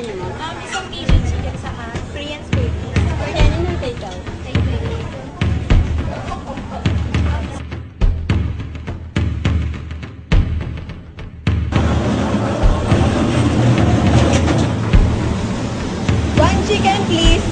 niyo, ma'am? Isang Cajun chicken saka Korean spaghetti. Order ng take-out. Thank you. One chicken, please.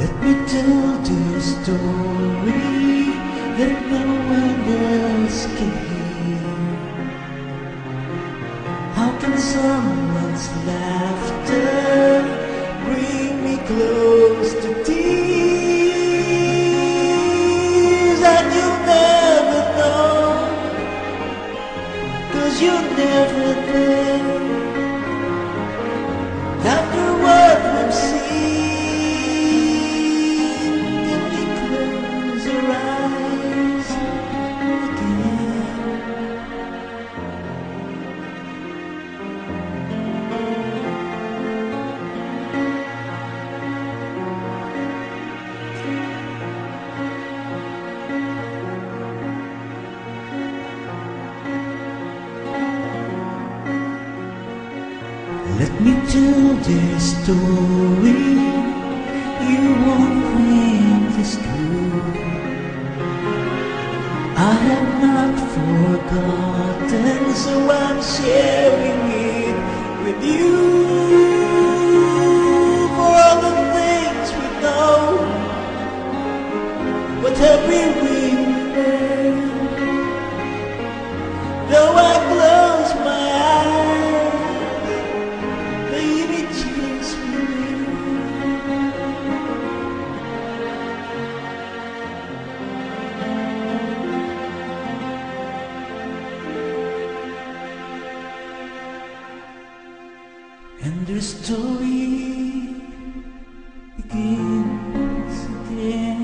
Let me tell the story that no one else can hear. How can someone's laughter bring me close to tears? And you'll never know, 'cause you're never there. After what we've seen, let me tell this story. You won't think it's true. I have not forgotten, so I'm sharing it with you. For all the things we know, what have we learned? Though I close my eyes, baby, chase me. And the story begins again.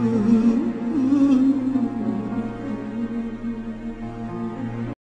you.